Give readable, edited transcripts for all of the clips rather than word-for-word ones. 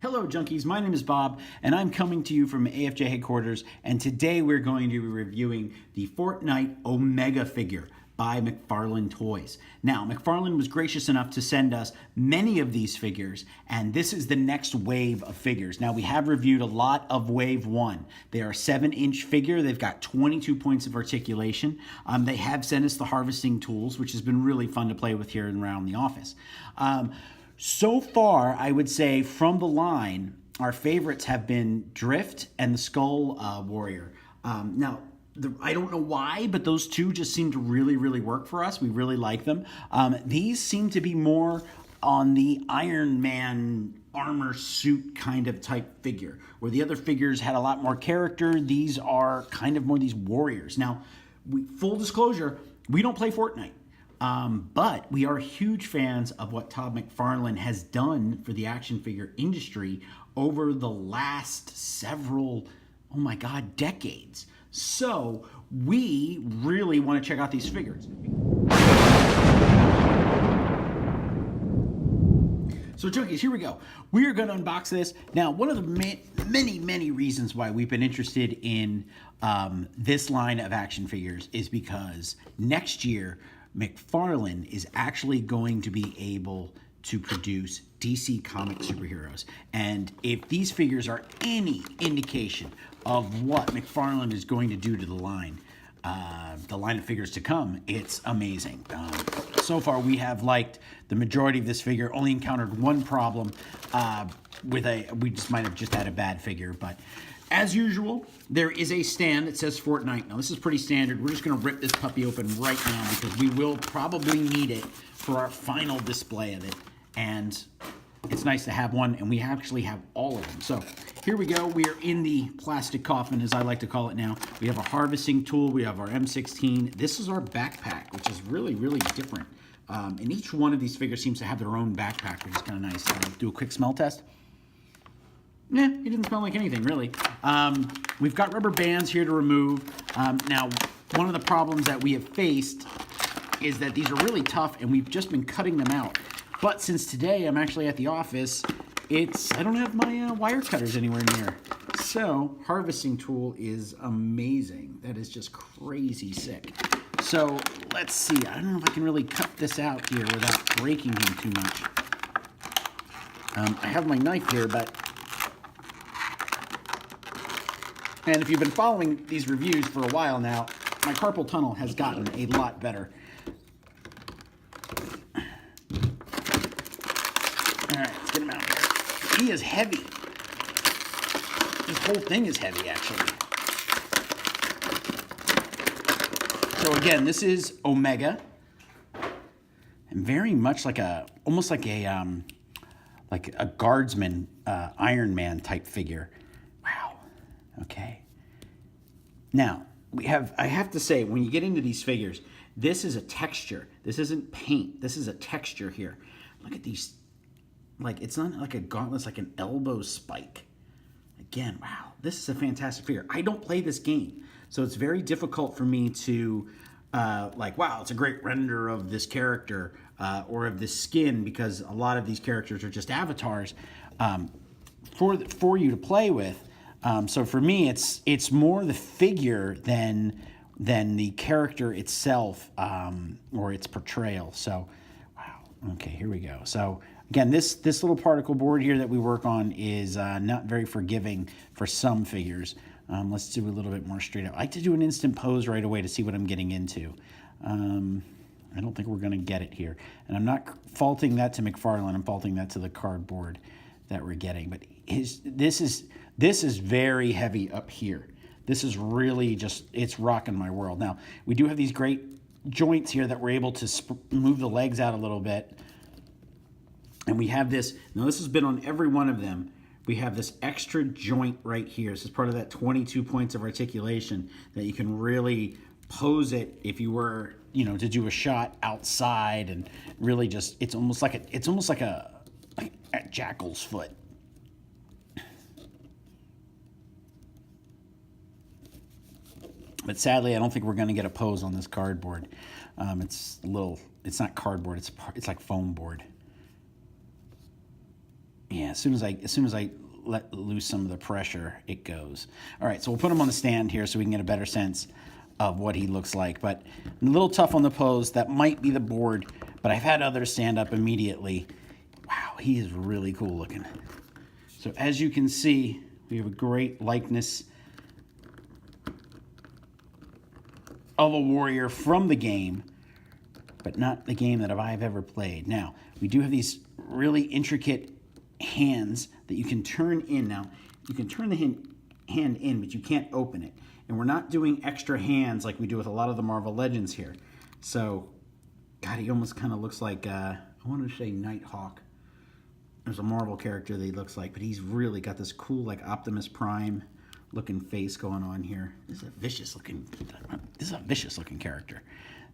Hello junkies, my name is Bob and I'm coming to you from AFJ headquarters, and today we're going to be reviewing the Fortnite Omega figure by McFarlane Toys. Now, McFarlane was gracious enough to send us many of these figures, and this is the next wave of figures. Now, we have reviewed a lot of Wave 1. They are a 7-inch figure. They've got 22 points of articulation. They have sent us the harvesting tools, which has been really fun to play with here and around the office. So far, I would say from the line, our favorites have been Drift and the Skull Warrior. I don't know why, but those two just seem to really work for us. We really like them. These seem to be more on the Iron Man armor suit kind of type figure, where the other figures had a lot more character. These are kind of more these warriors. Now, full disclosure, we don't play Fortnite. But we are huge fans of what Todd McFarlane has done for the action figure industry over the last several, oh my God, decades. So we really want to check out these figures. So junkies, here we go. We are going to unbox this. Now, one of the many reasons why we've been interested in this line of action figures is because next year, McFarlane is actually going to be able to produce DC comic superheroes. And if these figures are any indication of what McFarlane is going to do to the line of figures to come, it's amazing. So far, we have liked the majority of this figure. Only encountered one problem we just might have just had a bad figure, but as usual, there is a stand that says Fortnite. Now, this is pretty standard. We're just going to rip this puppy open right now because we will probably need it for our final display of it. And it's nice to have one, and we actually have all of them. So here we go. We are in the plastic coffin, as I like to call it now. We have a harvesting tool. We have our M16. This is our backpack, which is really different. And each one of these figures seems to have their own backpack, which is kind of nice. Do a quick smell test. Yeah, it didn't smell like anything, really. We've got rubber bands here to remove. Now, one of the problems that we have faced is that these are really tough, and we've just been cutting them out. But since today I'm actually at the office, I don't have my wire cutters anywhere near. So, harvesting tool is amazing. That is just crazy sick. So, let's see. I don't know if I can really cut this out here without breaking him too much. I have my knife here, but... And if you've been following these reviews for a while now, my carpal tunnel has gotten a lot better. All right, let's get him out here. He is heavy. This whole thing is heavy, actually. So again, this is Omega, and very much almost like a guardsman, Iron Man type figure. Okay. Now, I have to say, when you get into these figures, this is a texture. This isn't paint. This is a texture here. Look at these. It's not like a gauntlet, it's like an elbow spike. Again, wow, this is a fantastic figure. I don't play this game, so it's very difficult for me to, wow, it's a great render of this character or of this skin, because a lot of these characters are just avatars for you to play with. So for me, it's more the figure than the character itself or its portrayal. So, wow. Okay, here we go. So again, this little particle board here that we work on is not very forgiving for some figures. Let's do a little bit more straight up. I like to do an instant pose right away to see what I'm getting into. I don't think we're going to get it here. And I'm not faulting that to McFarlane. I'm faulting that to the cardboard that we're getting. But this is very heavy up here. This is really it's rocking my world. Now, we do have these great joints here that we're able to move the legs out a little bit. And we have this, now this has been on every one of them. We have this extra joint right here. This is part of that 22 points of articulation that you can really pose it if you were, to do a shot outside, and really it's almost like a jackal's foot. But sadly, I don't think we're going to get a pose on this cardboard. It's not cardboard, it's like foam board. Yeah, Yeah, as soon as I let loose some of the pressure, it goes. All right, so we'll put him on the stand here so we can get a better sense of what he looks like. But a little tough on the pose. That might be the board, but I've had others stand up immediately. Wow, he is really cool looking. So as you can see, we have a great likeness of a warrior from the game, but not the game that I've ever played. Now, we do have these really intricate hands that you can turn in. Now, you can turn the hand in, but you can't open it. And we're not doing extra hands like we do with a lot of the Marvel Legends here. So, God, he almost kind of looks like, I want to say Nighthawk. There's a Marvel character that he looks like, but he's really got this cool, like, Optimus Prime looking face going on here. This is a vicious looking character.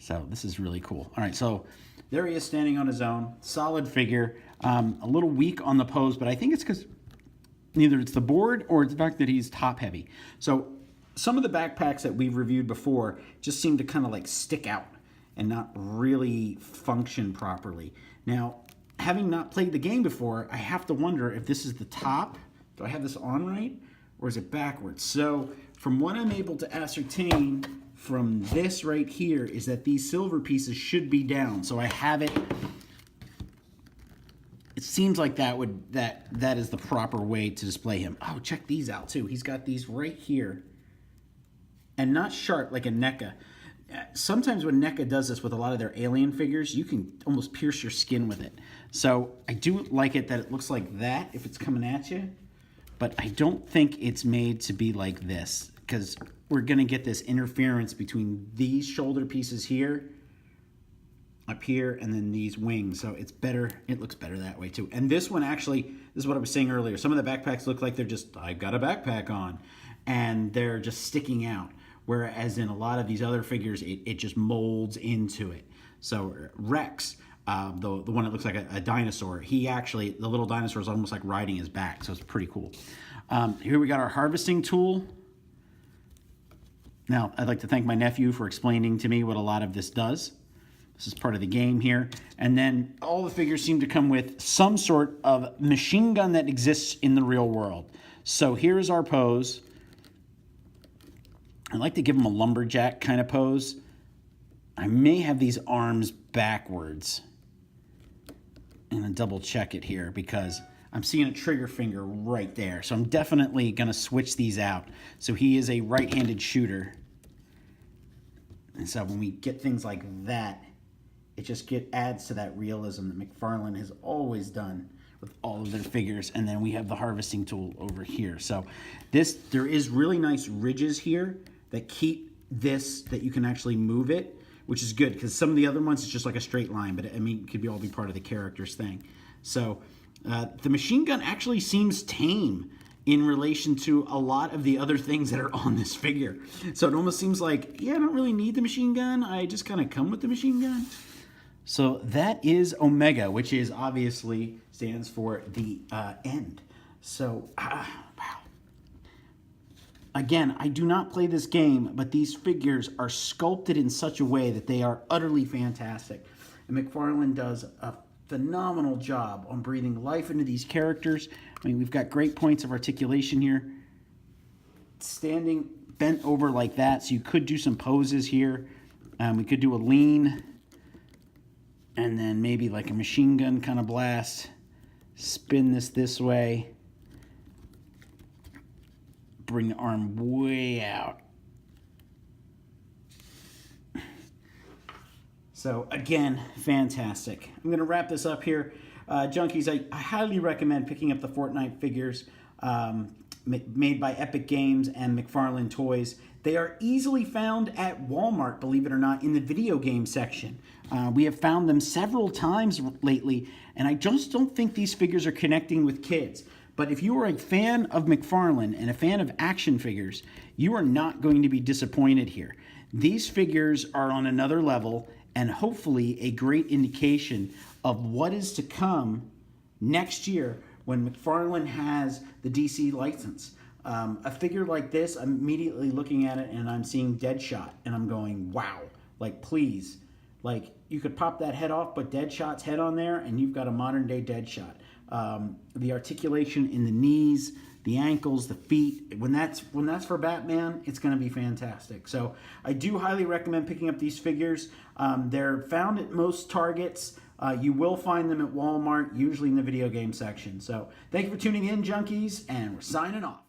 So this is really cool. All right, so there he is standing on his own. Solid figure. A little weak on the pose, but I think it's because either it's the board or it's the fact that he's top heavy. So some of the backpacks that we've reviewed before just seem to kind of like stick out and not really function properly. Now, having not played the game before, I have to wonder if this is the top. Do I have this on right? Or is it backwards? So from what I'm able to ascertain from this right here is that these silver pieces should be down. So I have it. It seems like that is the proper way to display him. Oh, check these out too. He's got these right here. And not sharp like a NECA. Sometimes when NECA does this with a lot of their alien figures, you can almost pierce your skin with it. So I do like it that it looks like that if it's coming at you. But I don't think it's made to be like this, because we're going to get this interference between these shoulder pieces here, up here, and then these wings. So it's better. It looks better that way too. And this one actually, this is what I was saying earlier. Some of the backpacks look like they're just, I've got a backpack on, and they're just sticking out. Whereas in a lot of these other figures, it just molds into it. So Rex, the one that looks like a dinosaur, he actually, the little dinosaur is almost like riding his back, so it's pretty cool. Here we got our harvesting tool. Now, I'd like to thank my nephew for explaining to me what a lot of this does. This is part of the game here. And then all the figures seem to come with some sort of machine gun that exists in the real world. So here's our pose. I like to give him a lumberjack kind of pose. I may have these arms backwards. I'm going to double check it here because I'm seeing a trigger finger right there. So I'm definitely going to switch these out. So he is a right-handed shooter. And so when we get things like that, it just adds to that realism that McFarlane has always done with all of their figures. And then we have the harvesting tool over here. So there is really nice ridges here that keep this, that you can actually move it, which is good because some of the other ones it's just like a straight line, but I mean, it could all be part of the character's thing. So the machine gun actually seems tame in relation to a lot of the other things that are on this figure. So it almost seems like, yeah, I don't really need the machine gun. I just kind of come with the machine gun. So that is Omega, which is obviously stands for the end. So, wow. Again, I do not play this game, but these figures are sculpted in such a way that they are utterly fantastic. And McFarlane does a phenomenal job on breathing life into these characters. I mean, we've got great points of articulation here. Standing bent over like that, so you could do some poses here. We could do a lean, and then maybe like a machine gun kind of blast. Spin this way. Bring the arm way out. So again, fantastic. I'm going to wrap this up here. Junkies, I highly recommend picking up the Fortnite figures made by Epic Games and McFarlane Toys. They are easily found at Walmart, believe it or not, in the video game section. We have found them several times lately, and I just don't think these figures are connecting with kids. But if you are a fan of McFarlane and a fan of action figures, you are not going to be disappointed here. These figures are on another level and hopefully a great indication of what is to come next year when McFarlane has the DC license. A figure like this, I'm immediately looking at it and I'm seeing Deadshot and I'm going, wow, like please. Like you could pop that head off, put Deadshot's head on there and you've got a modern day Deadshot. the articulation in the knees, the ankles, the feet. When that's for Batman, it's going to be fantastic. So I do highly recommend picking up these figures. They're found at most Targets. You will find them at Walmart, usually in the video game section. So thank you for tuning in, junkies, and we're signing off.